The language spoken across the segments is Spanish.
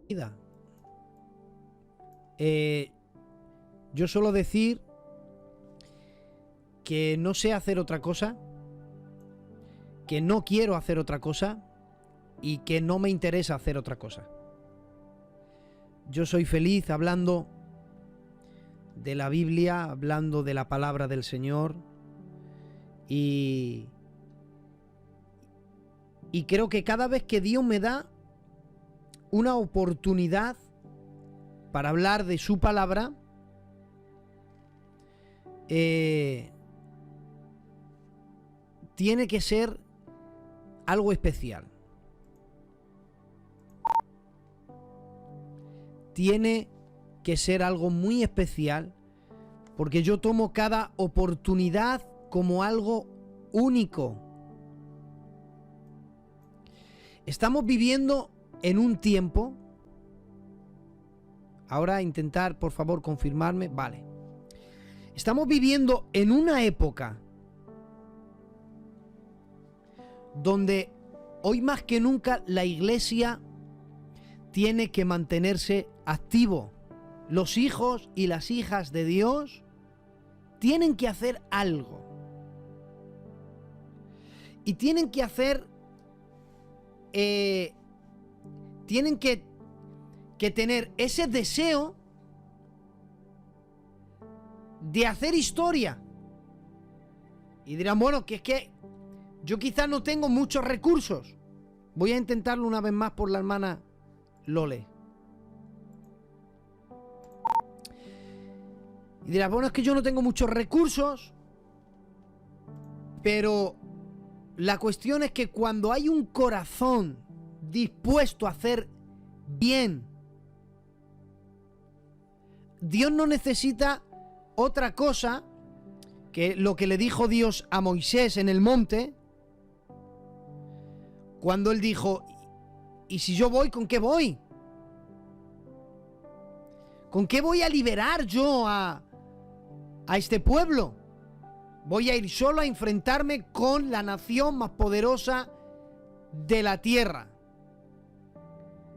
vida. Yo suelo decir que no sé hacer otra cosa, que no quiero hacer otra cosa y que no me interesa hacer otra cosa. Yo soy feliz hablando de la Biblia, hablando de la palabra del Señor y creo que cada vez que Dios me da una oportunidad para hablar de su palabra, tiene que ser algo especial. Tiene que ser algo muy especial, porque yo tomo cada oportunidad como algo único. Estamos viviendo en un tiempo. Ahora intentar, por favor, confirmarme. Vale. Estamos viviendo en una época donde hoy más que nunca la iglesia tiene que mantenerse activo. Los hijos y las hijas de Dios tienen que hacer algo. Y tienen que hacer... tienen que tener ese deseo de hacer historia. Y dirán, bueno, que es que yo quizás no tengo muchos recursos. Voy a intentarlo una vez más por la hermana Lole. Y dirán, bueno, es que yo no tengo muchos recursos. Pero la cuestión es que cuando hay un corazón dispuesto a hacer bien, Dios no necesita otra cosa que lo que le dijo Dios a Moisés en el monte, cuando él dijo, ¿y si yo voy, con qué voy? ¿Con qué voy a liberar yo a este pueblo? Voy a ir solo a enfrentarme con la nación más poderosa de la tierra.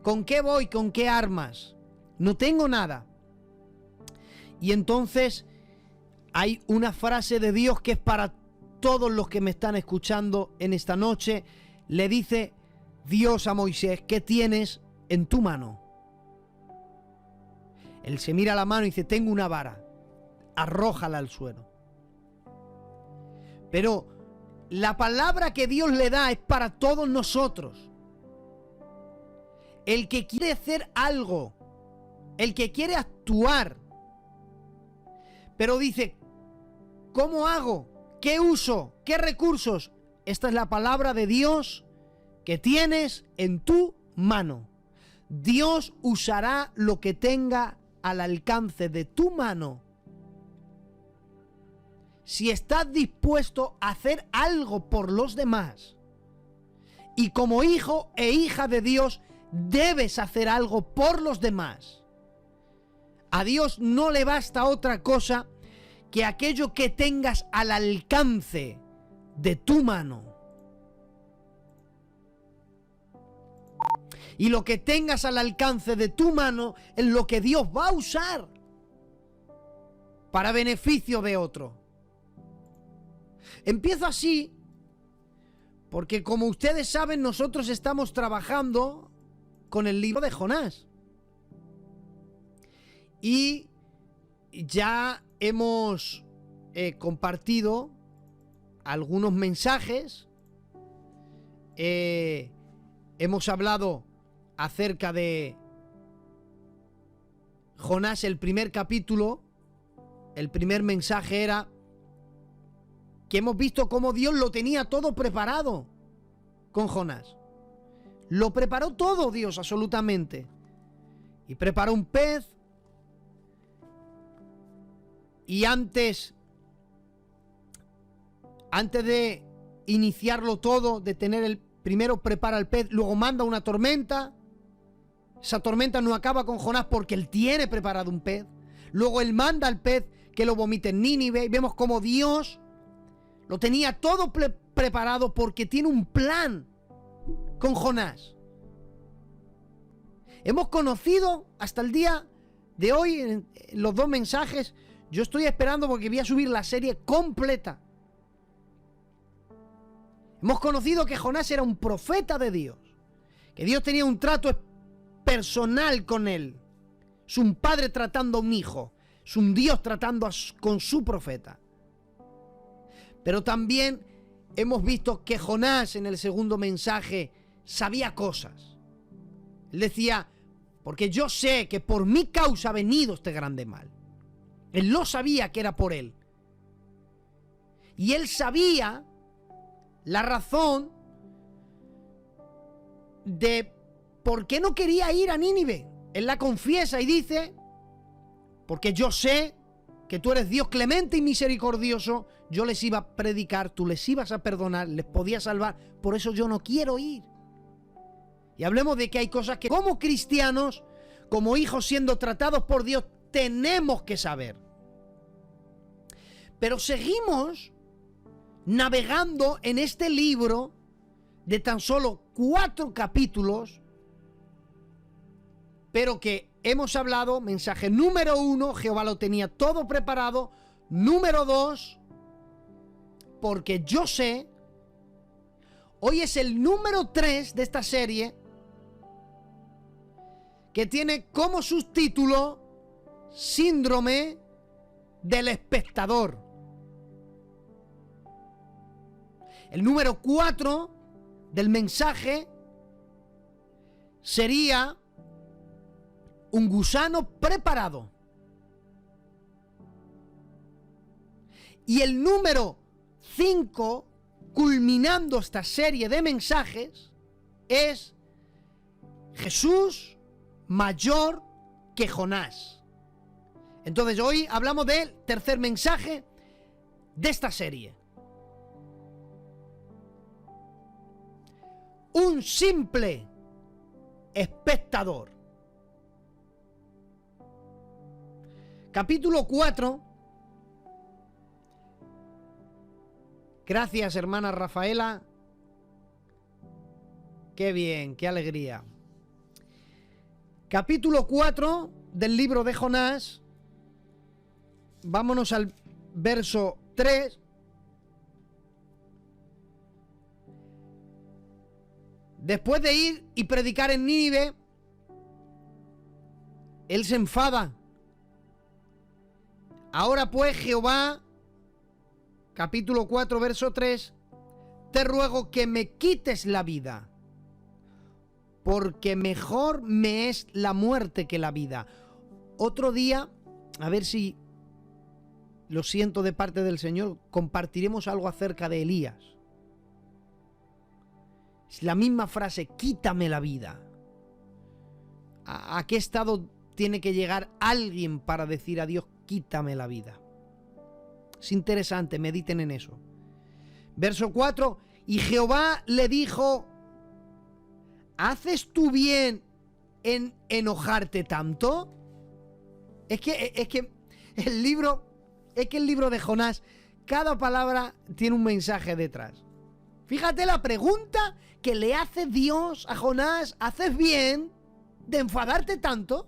¿Con qué voy? ¿Con qué armas? No tengo nada. Y entonces hay una frase de Dios que es para todos los que me están escuchando en esta noche. Le dice Dios a Moisés, ¿qué tienes en tu mano? Él se mira la mano y dice, tengo una vara, arrójala al suelo. Pero la palabra que Dios le da es para todos nosotros. El que quiere hacer algo, el que quiere actuar, pero dice, ¿cómo hago? ¿Qué uso? ¿Qué recursos? Esta es la palabra de Dios que tienes en tu mano. Dios usará lo que tenga al alcance de tu mano. Si estás dispuesto a hacer algo por los demás, y como hijo e hija de Dios, debes hacer algo por los demás. A Dios no le basta otra cosa que aquello que tengas al alcance de tu mano. Y lo que tengas al alcance de tu mano es lo que Dios va a usar para beneficio de otro. Empiezo así porque, como ustedes saben, nosotros estamos trabajando con el libro de Jonás. Y ya hemos compartido algunos mensajes. Hemos hablado acerca de Jonás, el primer capítulo. El primer mensaje era que hemos visto cómo Dios lo tenía todo preparado con Jonás. Lo preparó todo Dios, absolutamente. Y preparó un pez. Y antes de iniciarlo todo, de tener el... Primero prepara el pez, luego manda una tormenta. Esa tormenta no acaba con Jonás porque él tiene preparado un pez. Luego él manda al pez que lo vomite en Nínive. Y vemos cómo Dios lo tenía todo preparado porque tiene un plan con Jonás. Hemos conocido hasta el día de hoy, en los 2 mensajes, yo estoy esperando porque voy a subir la serie completa. Hemos conocido que Jonás era un profeta de Dios, que Dios tenía un trato personal con él. Es un padre tratando a un hijo, es un Dios tratando con su profeta. Pero también hemos visto que Jonás en el segundo mensaje sabía cosas. Él decía, porque yo sé que por mi causa ha venido este grande mal. Él lo sabía que era por él. Y él sabía la razón de por qué no quería ir a Nínive. Él la confiesa y dice, porque yo sé que tú eres Dios clemente y misericordioso, yo les iba a predicar, tú les ibas a perdonar, les podías salvar, por eso yo no quiero ir. Y hablemos de que hay cosas que como cristianos, como hijos siendo tratados por Dios, tenemos que saber. Pero seguimos navegando en este libro de tan solo 4 capítulos, pero que hemos hablado, mensaje número 1, Jehová lo tenía todo preparado. Número 2, porque yo sé, hoy es el número 3 de esta serie, que tiene como subtítulo Síndrome del espectador. El número 4 del mensaje sería un gusano preparado. Y el número 5, culminando esta serie de mensajes, es Jesús mayor que Jonás. Entonces hoy hablamos del tercer mensaje de esta serie. Un simple espectador. Capítulo 4. Gracias, hermana Rafaela. Qué bien, qué alegría. Capítulo 4 del libro de Jonás. Vámonos al verso 3. Después de ir y predicar en Nínive, él se enfada. Ahora pues, Jehová, capítulo 4, verso 3, te ruego que me quites la vida, porque mejor me es la muerte que la vida. Otro día, a ver si lo siento de parte del Señor, compartiremos algo acerca de Elías. Es la misma frase, quítame la vida. ¿A qué estado tiene que llegar alguien para decir a Dios, quítame la vida? Es interesante, mediten en eso. Verso 4, y Jehová le dijo, ¿haces tú bien en enojarte tanto? Es que el libro de Jonás, cada palabra tiene un mensaje detrás. Fíjate la pregunta que le hace Dios a Jonás, ¿haces bien de enfadarte tanto?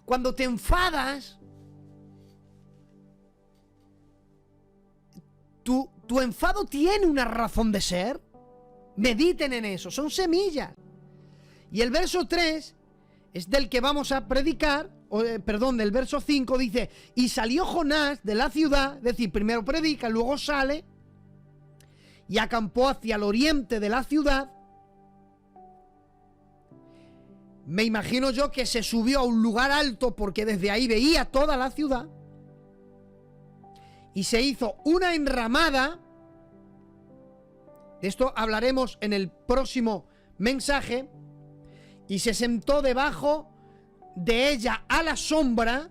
Cuando te enfadas, tu enfado tiene una razón de ser. Mediten en eso, son semillas. Y el verso 3 es del que vamos a predicar, del verso 5 dice, y salió Jonás de la ciudad, es decir, primero predica, luego sale, y acampó hacia el oriente de la ciudad. Me imagino yo que se subió a un lugar alto porque desde ahí veía toda la ciudad. Y se hizo una enramada. De esto hablaremos en el próximo mensaje. Y se sentó debajo de ella a la sombra.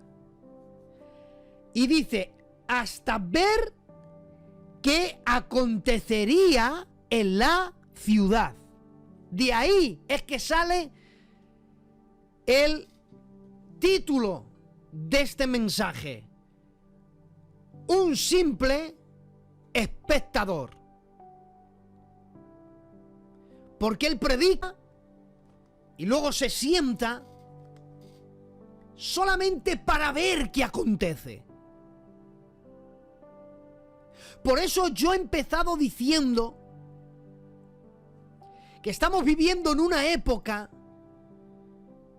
Y dice, hasta ver qué acontecería en la ciudad. De ahí es que sale el título de este mensaje. Un simple espectador. Porque él predica y luego se sienta solamente para ver qué acontece. Por eso yo he empezado diciendo que estamos viviendo en una época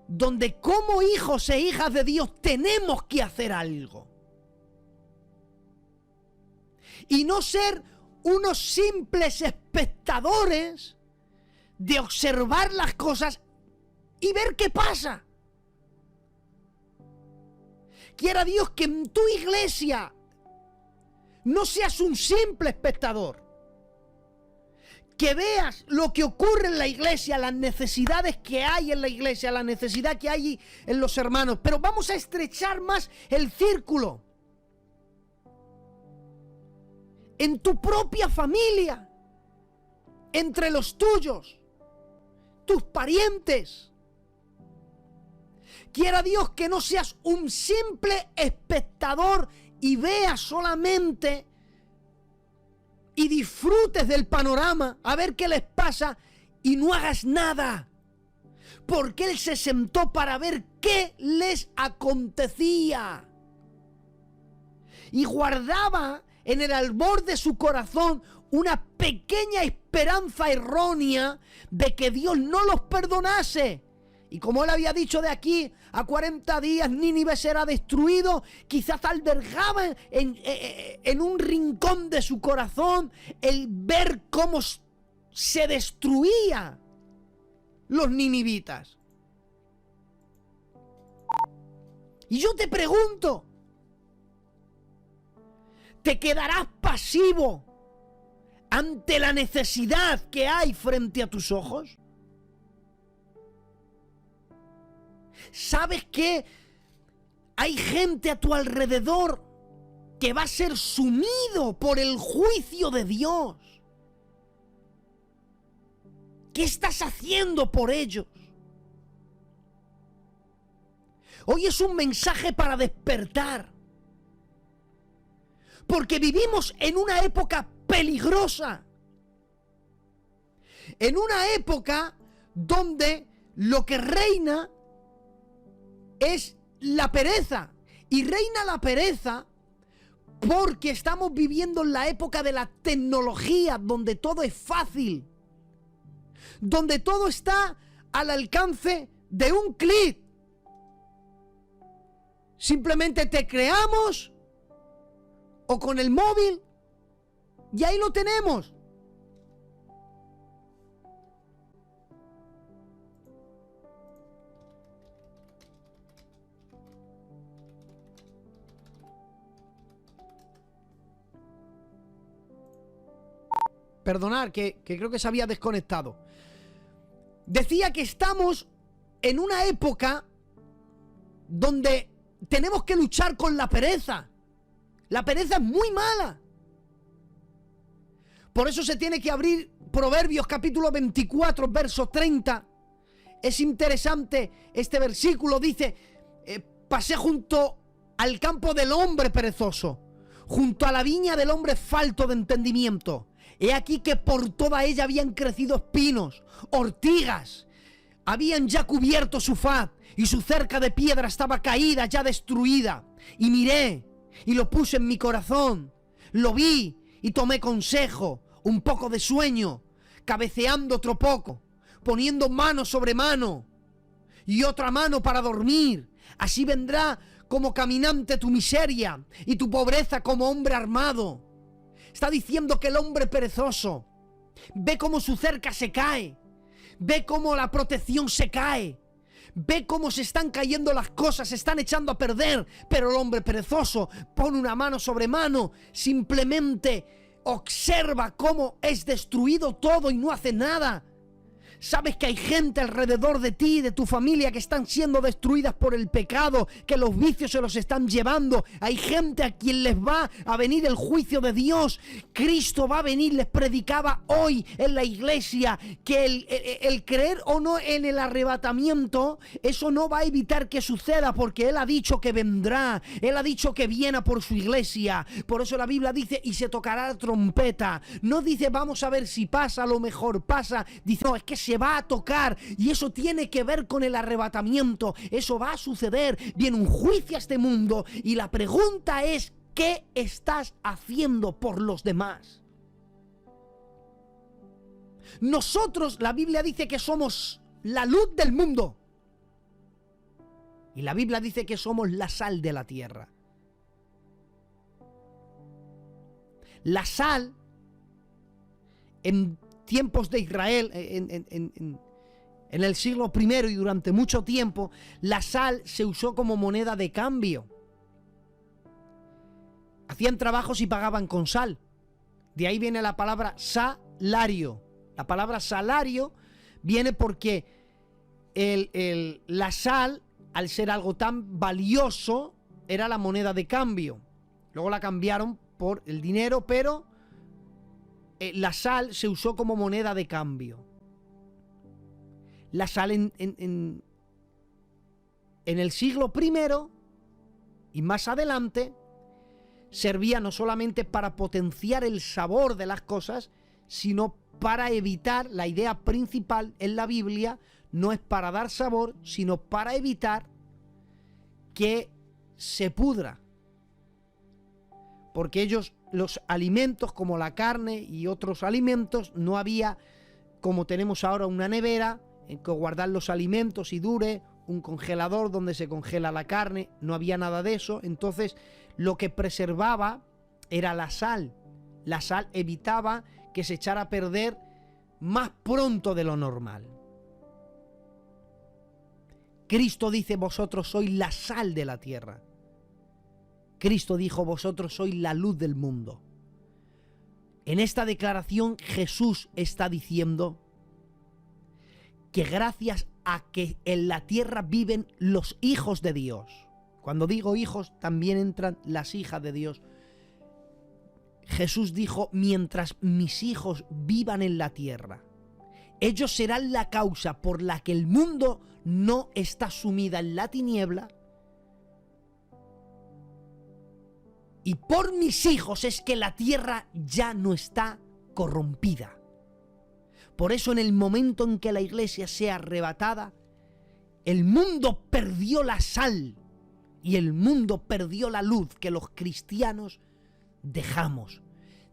donde como hijos e hijas de Dios tenemos que hacer algo. Y no ser unos simples espectadores de observar las cosas y ver qué pasa. Quiera Dios que en tu iglesia no seas un simple espectador. Que veas lo que ocurre en la iglesia, las necesidades que hay en la iglesia, la necesidad que hay en los hermanos. Pero vamos a estrechar más el círculo. En tu propia familia, entre los tuyos, tus parientes. Quiera Dios que no seas un simple espectador y veas solamente y disfrutes del panorama, a ver qué les pasa y no hagas nada. Porque Él se sentó para ver qué les acontecía. Y guardaba en el albor de su corazón una pequeña esperanza errónea de que Dios no los perdonase. Y como Él había dicho, de aquí a 40 días Nínive será destruido, quizás albergaba en un rincón de su corazón el ver cómo se destruía los ninivitas. Y yo te pregunto, ¿te quedarás pasivo ante la necesidad que hay frente a tus ojos? ¿Sabes que hay gente a tu alrededor que va a ser sumido por el juicio de Dios? ¿Qué estás haciendo por ellos? Hoy es un mensaje para despertar. Porque vivimos en una época peligrosa. En una época donde lo que reina es la pereza. Y reina la pereza porque estamos viviendo en la época de la tecnología, donde todo es fácil. Donde todo está al alcance de un clic. Simplemente te creamos o con el móvil y ahí lo tenemos. Perdonad, que creo que se había desconectado. Decía que estamos en una época donde tenemos que luchar con la pereza. La pereza es muy mala. Por eso se tiene que abrir Proverbios capítulo 24, verso 30. Es interesante este versículo. Dice, pasé junto al campo del hombre perezoso, junto a la viña del hombre falto de entendimiento. He aquí que por toda ella habían crecido espinos, ortigas, habían ya cubierto su faz, y su cerca de piedra estaba caída, ya destruida. Y miré, y lo puse en mi corazón, lo vi, y tomé consejo, un poco de sueño, cabeceando otro poco, poniendo mano sobre mano, y otra mano para dormir. Así vendrá como caminante tu miseria, y tu pobreza como hombre armado. Está diciendo que el hombre perezoso ve cómo su cerca se cae, ve cómo la protección se cae, ve cómo se están cayendo las cosas, se están echando a perder, pero el hombre perezoso pone una mano sobre mano, simplemente observa cómo es destruido todo y no hace nada. Sabes que hay gente alrededor de ti, de tu familia, que están siendo destruidas por el pecado, que los vicios se los están llevando. Hay gente a quien les va a venir el juicio de Dios. Cristo va a venir. Les predicaba hoy en la iglesia que el creer o no en el arrebatamiento, eso no va a evitar que suceda, porque Él ha dicho que vendrá. Él ha dicho que viene por su iglesia. Por eso la Biblia dice, y se tocará la trompeta. No dice, vamos a ver si pasa, a lo mejor pasa. Dice, no, es que se se va a tocar, y eso tiene que ver con el arrebatamiento. Eso va a suceder. Viene un juicio a este mundo, y la pregunta es: ¿qué estás haciendo por los demás? Nosotros, la Biblia dice que somos la luz del mundo, y la Biblia dice que somos la sal de la tierra. La sal, en tiempos de Israel, en el siglo I y durante mucho tiempo, la sal se usó como moneda de cambio. Hacían trabajos y pagaban con sal. De ahí viene la palabra salario. La palabra salario viene porque la sal, al ser algo tan valioso, era la moneda de cambio. Luego la cambiaron por el dinero, pero la sal se usó como moneda de cambio. La sal en el siglo I y más adelante servía no solamente para potenciar el sabor de las cosas, sino para evitar, la idea principal en la Biblia no es para dar sabor, sino para evitar que se pudra. Porque los alimentos como la carne y otros alimentos, no había, como tenemos ahora, una nevera en que guardar los alimentos y dure, un congelador donde se congela la carne, no había nada de eso. Entonces lo que preservaba era la sal. La sal evitaba que se echara a perder más pronto de lo normal. Cristo dice: vosotros sois la sal de la tierra. Cristo dijo: vosotros sois la luz del mundo. En esta declaración Jesús está diciendo que gracias a que en la tierra viven los hijos de Dios. Cuando digo hijos, también entran las hijas de Dios. Jesús dijo: mientras mis hijos vivan en la tierra, ellos serán la causa por la que el mundo no está sumida en la tiniebla. Y por mis hijos es que la tierra ya no está corrompida. Por eso, en el momento en que la iglesia sea arrebatada, el mundo perdió la sal y el mundo perdió la luz que los cristianos dejamos.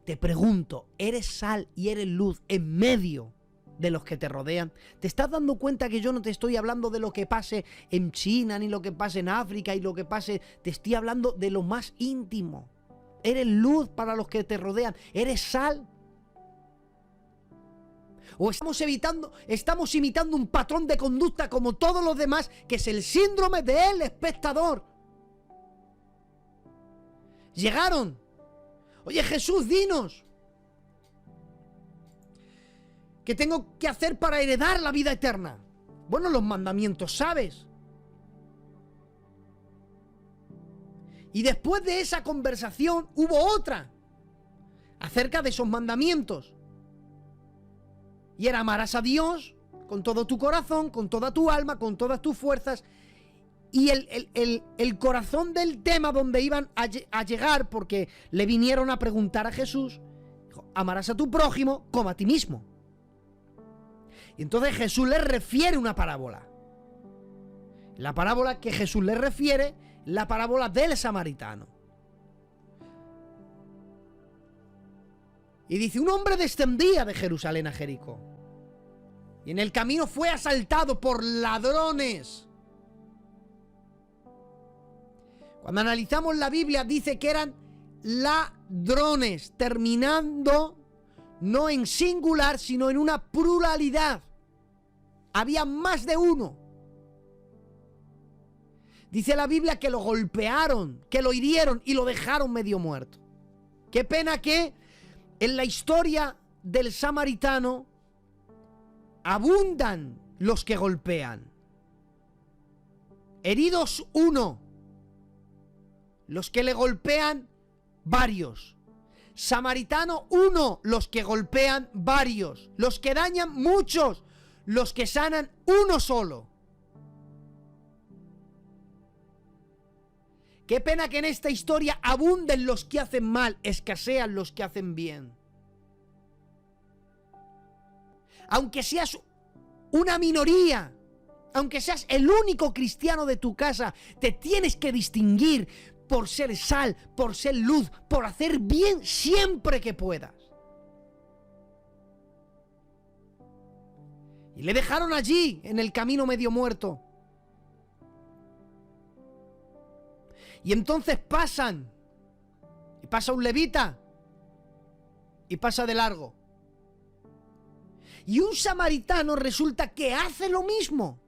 Te pregunto, ¿eres sal y eres luz en medio de los que te rodean? ¿Te estás dando cuenta que yo no te estoy hablando de lo que pase en China, ni lo que pase en África y lo que pase? Te estoy hablando de lo más íntimo. Eres luz para los que te rodean. Eres sal. O estamos imitando un patrón de conducta como todos los demás, que es el síndrome del espectador. Llegaron: oye, Jesús, dinos, ¿qué tengo que hacer para heredar la vida eterna? Bueno, los mandamientos, ¿sabes? Y después de esa conversación hubo otra acerca de esos mandamientos. Y era: amarás a Dios con todo tu corazón, con toda tu alma, con todas tus fuerzas. Y el corazón del tema donde iban a llegar, porque le vinieron a preguntar a Jesús, dijo: amarás a tu prójimo como a ti mismo. Y entonces Jesús les refiere una parábola. La parábola que Jesús les refiere, la parábola del samaritano. Y dice: un hombre descendía de Jerusalén a Jericó, y en el camino fue asaltado por ladrones. Cuando analizamos la Biblia, dice que eran ladrones, terminando no en singular, sino en una pluralidad. Había más de uno. Dice la Biblia que lo golpearon, que lo hirieron y lo dejaron medio muerto. Qué pena que en la historia del samaritano abundan los que golpean. Heridos uno, los que le golpean varios. Samaritano uno, los que golpean varios. Los que dañan muchos, los que sanan uno solo. Qué pena que en esta historia abunden los que hacen mal, escasean los que hacen bien. Aunque seas una minoría, aunque seas el único cristiano de tu casa, te tienes que distinguir por ser sal, por ser luz, por hacer bien siempre que puedas. Y le dejaron allí, en el camino medio muerto. Y entonces pasan, y pasa un levita, y pasa de largo. Y un samaritano resulta que hace lo mismo.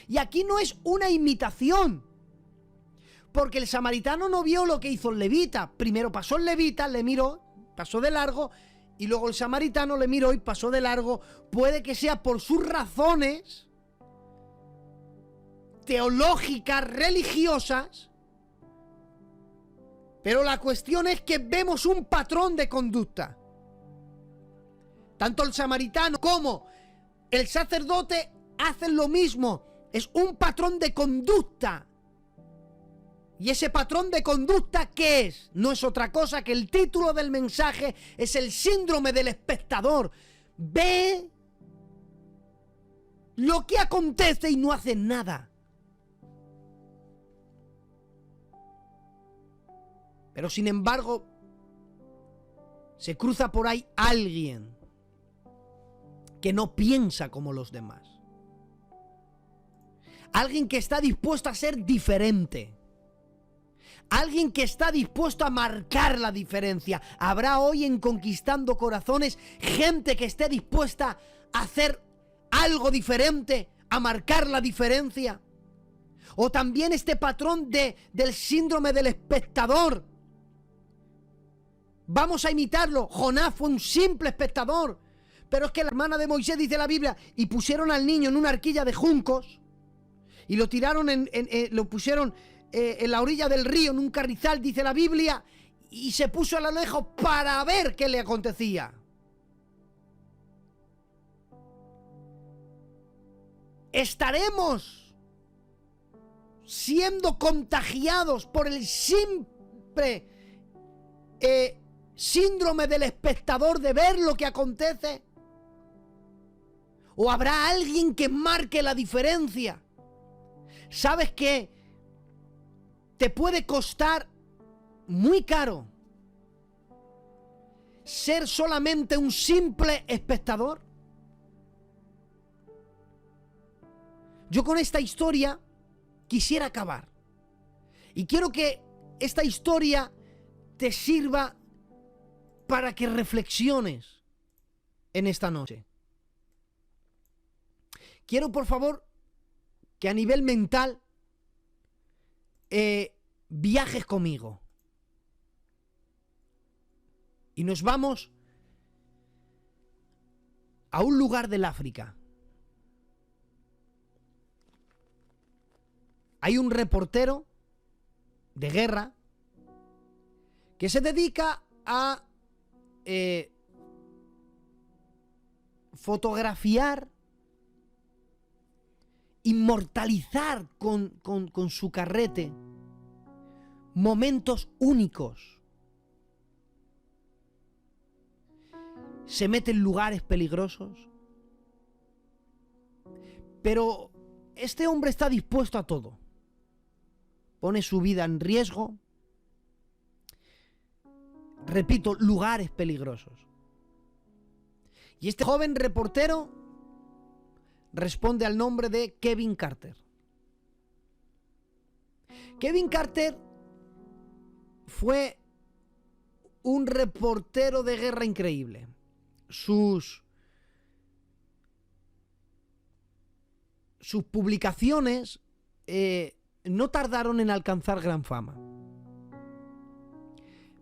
Y aquí no es una imitación, porque el samaritano no vio lo que hizo el levita. Primero pasó el levita, le miró, pasó de largo, y luego el samaritano le miró y pasó de largo. Puede que sea por sus razones teológicas, religiosas, pero la cuestión es que vemos un patrón de conducta. Tanto el samaritano como el sacerdote hacen lo mismo. Es un patrón de conducta. ¿Y ese patrón de conducta qué es? No es otra cosa que el título del mensaje, es el síndrome del espectador. Ve lo que acontece y no hace nada. Pero sin embargo, se cruza por ahí alguien que no piensa como los demás. Alguien que está dispuesto a ser diferente. Alguien que está dispuesto a marcar la diferencia. Habrá hoy en Conquistando Corazones gente que esté dispuesta a hacer algo diferente, a marcar la diferencia. O también este patrón del síndrome del espectador. Vamos a imitarlo. Jonás fue un simple espectador. Pero es que la hermana de Moisés, dice la Biblia, y pusieron al niño en una arquilla de juncos y lo tiraron lo pusieron en la orilla del río, en un carrizal, dice la Biblia, y se puso a lo lejos para ver qué le acontecía. Estaremos siendo contagiados por el simple síndrome del espectador de ver lo que acontece. ¿O habrá alguien que marque la diferencia? ¿Sabes qué? Te puede costar muy caro ser solamente un simple espectador. Yo con esta historia quisiera acabar. Y quiero que esta historia te sirva para que reflexiones en esta noche. Quiero, por favor, que a nivel mental viajes conmigo. Y nos vamos a un lugar del África. Hay un reportero de guerra que se dedica a fotografiar, inmortalizar con su carrete momentos únicos. Se mete en lugares peligrosos, pero este hombre está dispuesto a todo. Pone su vida en riesgo. Repito, lugares peligrosos. Y este joven reportero responde al nombre de Kevin Carter. Kevin Carter fue un reportero de guerra increíble. Sus publicaciones no tardaron en alcanzar gran fama.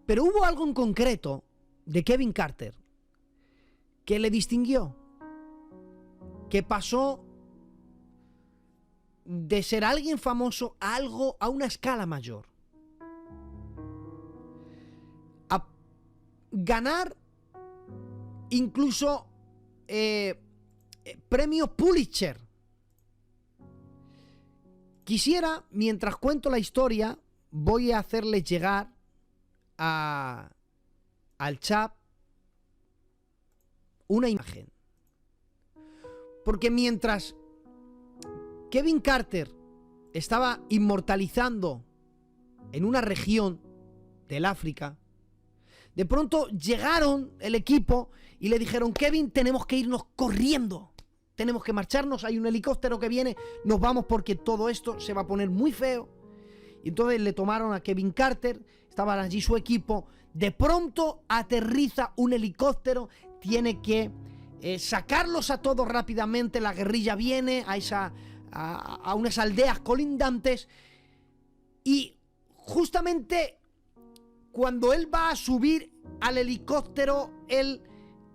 Pero hubo algo en concreto de Kevin Carter que le distinguió, que pasó de ser alguien famoso a una escala mayor, a ganar incluso premios Pulitzer. Quisiera, mientras cuento la historia, voy a hacerles llegar al chat una imagen. Porque mientras Kevin Carter estaba inmortalizando en una región del África, de pronto llegaron el equipo y le dijeron: Kevin, tenemos que irnos corriendo, tenemos que marcharnos, hay un helicóptero que viene, nos vamos porque todo esto se va a poner muy feo. Y entonces le tomaron a Kevin Carter, estaban allí su equipo, de pronto aterriza un helicóptero, tiene que sacarlos a todos rápidamente, la guerrilla viene a unas aldeas colindantes, y justamente cuando él va a subir al helicóptero,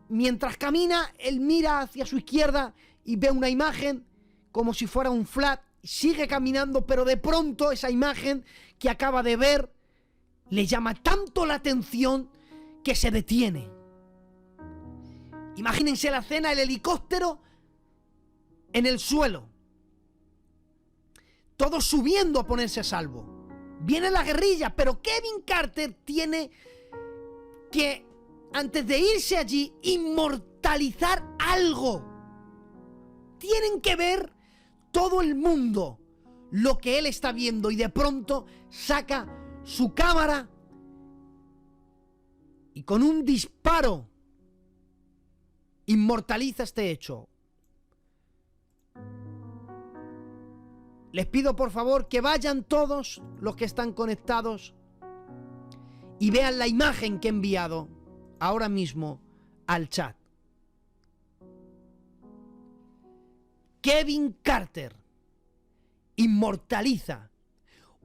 mientras camina, él mira hacia su izquierda y ve una imagen como si fuera un flash, sigue caminando, pero de pronto esa imagen que acaba de ver le llama tanto la atención que se detiene. Imagínense la escena, el helicóptero en el suelo, todos subiendo a ponerse a salvo. Viene la guerrilla, pero Kevin Carter tiene que, antes de irse allí, inmortalizar algo. Tienen que ver todo el mundo lo que él está viendo, y de pronto saca su cámara y con un disparo inmortaliza este hecho. Les pido por favor que vayan todos los que están conectados y vean la imagen que he enviado ahora mismo al chat. Kevin Carter inmortaliza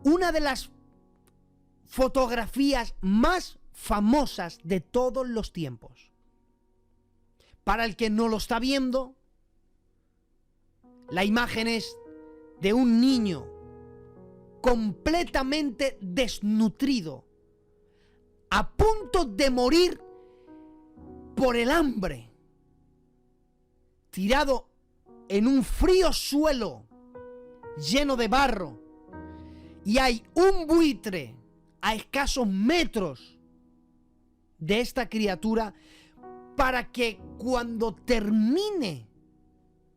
una de las fotografías más famosas de todos los tiempos. Para el que no lo está viendo, la imagen es de un niño completamente desnutrido, a punto de morir por el hambre, tirado en un frío suelo lleno de barro, y hay un buitre a escasos metros de esta criatura para que cuando termine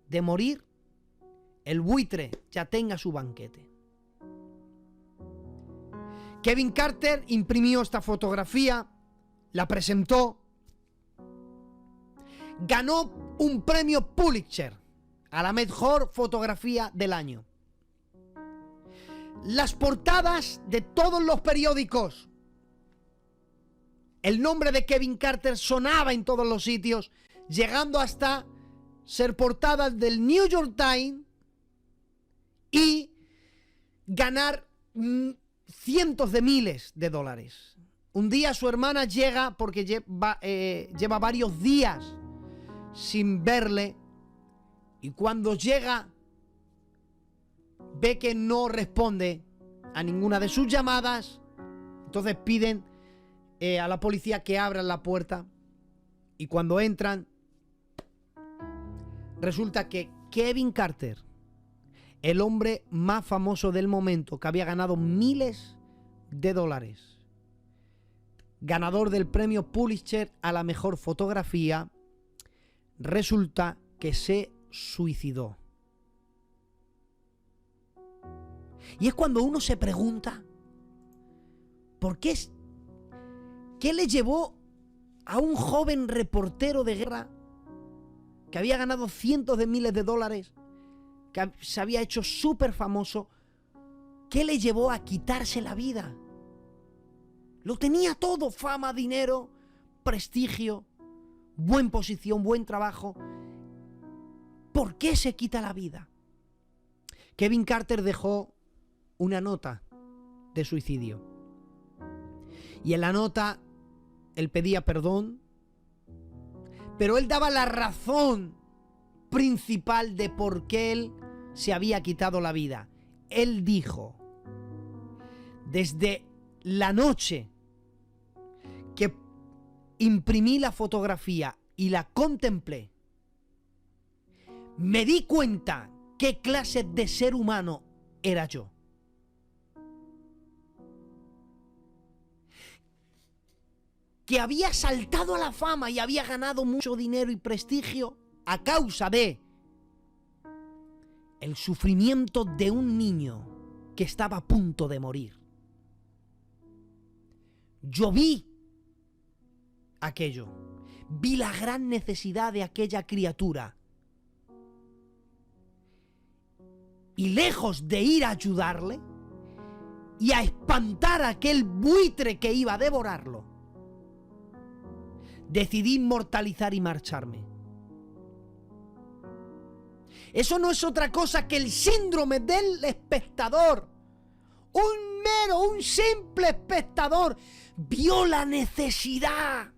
de morir, el buitre ya tenga su banquete. Kevin Carter imprimió esta fotografía, la presentó, ganó un premio Pulitzer a la mejor fotografía del año. Las portadas de todos los periódicos, el nombre de Kevin Carter sonaba en todos los sitios, llegando hasta ser portada del New York Times y ganar cientos de miles de dólares. Un día su hermana llega, porque lleva varios días sin verle, y cuando llega ve que no responde a ninguna de sus llamadas. Entonces piden a la policía que abran la puerta, y cuando entran resulta que Kevin Carter, el hombre más famoso del momento, que había ganado miles de dólares, ganador del premio Pulitzer a la mejor fotografía, resulta que se suicidó. Y es cuando uno se pregunta, ¿por qué? ¿Qué le llevó a un joven reportero de guerra que había ganado cientos de miles de dólares, que se había hecho súper famoso, qué le llevó a quitarse la vida? Lo tenía todo: fama, dinero, prestigio, buena posición, buen trabajo. ¿Por qué se quita la vida? Kevin Carter dejó una nota de suicidio, y en la nota él pedía perdón, pero él daba la razón principal de por qué él se había quitado la vida. Él dijo: desde la noche que imprimí la fotografía y la contemplé, me di cuenta qué clase de ser humano era yo. Que había saltado a la fama y había ganado mucho dinero y prestigio a causa de el sufrimiento de un niño que estaba a punto de morir. Yo vi aquello, vi la gran necesidad de aquella criatura. Y lejos de ir a ayudarle y a espantar a aquel buitre que iba a devorarlo, decidí inmortalizar y marcharme. Eso no es otra cosa que el síndrome del espectador. Un simple espectador vio la necesidad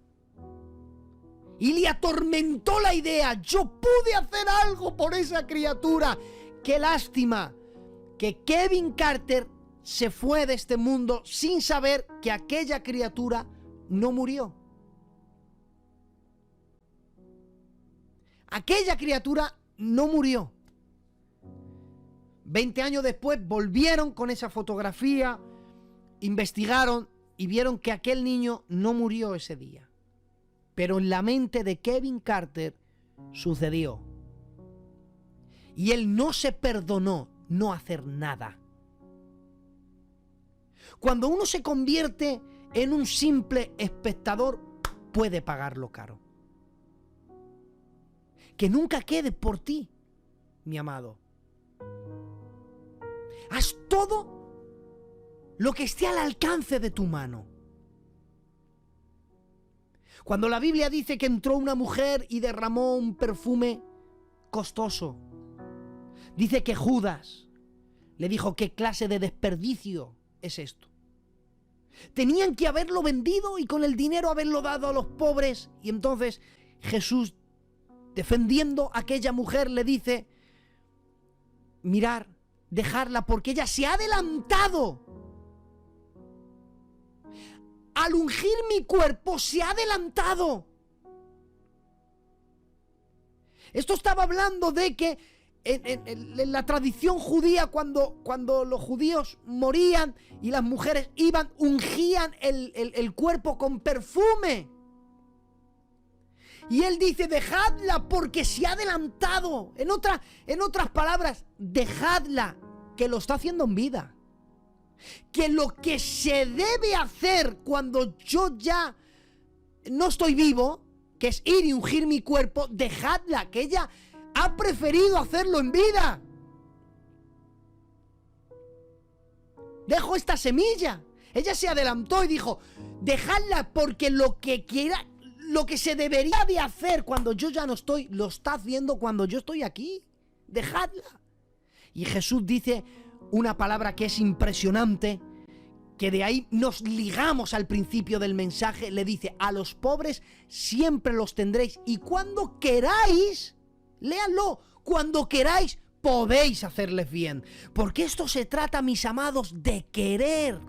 y le atormentó la idea. Yo pude hacer algo por esa criatura. Qué lástima que Kevin Carter se fue de este mundo sin saber que aquella criatura no murió. Aquella criatura no murió. 20 años después volvieron con esa fotografía, investigaron y vieron que aquel niño no murió ese día. Pero en la mente de Kevin Carter sucedió. Y él no se perdonó no hacer nada. Cuando uno se convierte en un simple espectador, puede pagarlo caro. Que nunca quede por ti, mi amado. Haz todo lo que esté al alcance de tu mano. Cuando la Biblia dice que entró una mujer y derramó un perfume costoso, dice que Judas le dijo: ¿qué clase de desperdicio es esto? Tenían que haberlo vendido y con el dinero haberlo dado a los pobres. Y entonces Jesús, defendiendo a aquella mujer, le dice: mirar, dejarla, porque ella se ha adelantado. Al ungir mi cuerpo se ha adelantado. Esto estaba hablando de que en la tradición judía, cuando los judíos morían y las mujeres iban, ungían el cuerpo con perfume. Y él dice: dejadla porque se ha adelantado. En otras palabras, dejadla, que lo está haciendo en vida. Que lo que se debe hacer cuando yo ya no estoy vivo, que es ir y ungir mi cuerpo, dejadla, que ella ha preferido hacerlo en vida. Dejo esta semilla. Ella se adelantó y dijo: dejadla, porque lo que se debería de hacer cuando yo ya no estoy, lo está haciendo cuando yo estoy aquí. Dejadla. Y Jesús dice una palabra que es impresionante, que de ahí nos ligamos al principio del mensaje. Le dice: a los pobres siempre los tendréis, y cuando queráis, léanlo, cuando queráis podéis hacerles bien. Porque esto se trata, mis amados, de querer.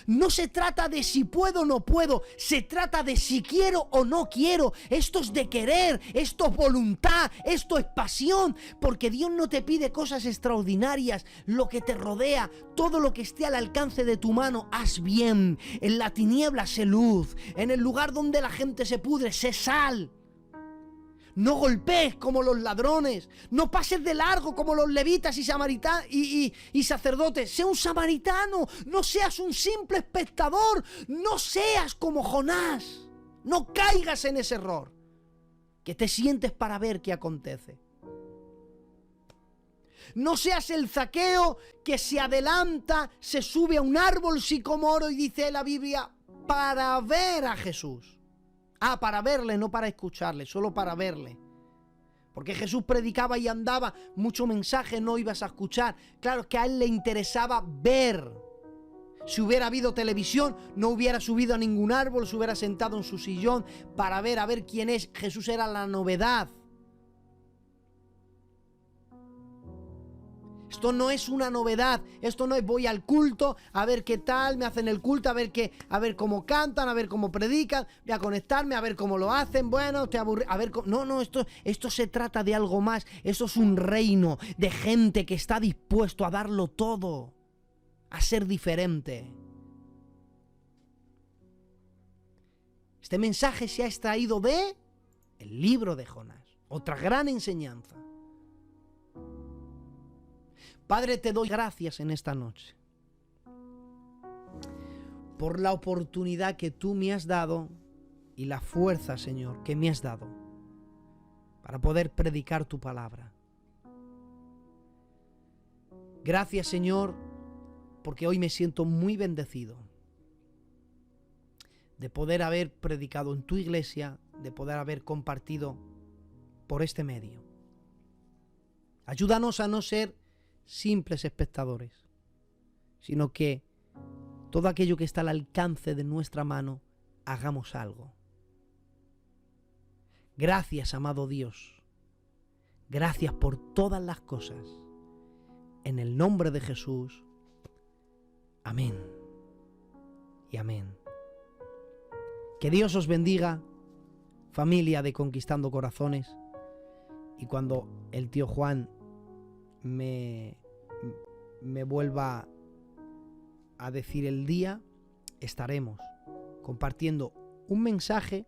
No se trata de si puedo o no puedo, se trata de si quiero o no quiero. Esto es de querer, esto es voluntad, esto es pasión, porque Dios no te pide cosas extraordinarias. Lo que te rodea, todo lo que esté al alcance de tu mano, haz bien. En la tiniebla sé luz, en el lugar donde la gente se pudre, sé sal. No golpees como los ladrones, no pases de largo como los levitas y sacerdotes. Sé un samaritano, no seas un simple espectador, no seas como Jonás. No caigas en ese error, que te sientes para ver qué acontece. No seas el Zaqueo que se adelanta, se sube a un árbol sicomoro y dice la Biblia, para ver a Jesús. Para verle, no para escucharle, solo para verle. Porque Jesús predicaba y andaba, mucho mensaje no ibas a escuchar. Claro, que a él le interesaba ver. Si hubiera habido televisión, no hubiera subido a ningún árbol, se hubiera sentado en su sillón para ver, a ver quién es. Jesús era la novedad. Esto no es una novedad, esto no es voy al culto, a ver qué tal, me hacen el culto, a ver cómo cantan, a ver cómo predican, voy a conectarme, a ver cómo lo hacen, bueno, te aburrí, a ver cómo... No, esto se trata de algo más, esto es un reino de gente que está dispuesto a darlo todo, a ser diferente. Este mensaje se ha extraído de el libro de Jonás. Otra gran enseñanza. Padre, te doy gracias en esta noche por la oportunidad que tú me has dado y la fuerza, Señor, que me has dado para poder predicar tu palabra. Gracias, Señor, porque hoy me siento muy bendecido de poder haber predicado en tu iglesia, de poder haber compartido por este medio. Ayúdanos a no ser simples espectadores, sino que todo aquello que está al alcance de nuestra mano, hagamos algo. Gracias, amado Dios. Gracias por todas las cosas. En el nombre de Jesús. Amén. Y amén. Que Dios os bendiga, familia de Conquistando Corazones. Y cuando el tío Juan me vuelva a decir el día, estaremos compartiendo un mensaje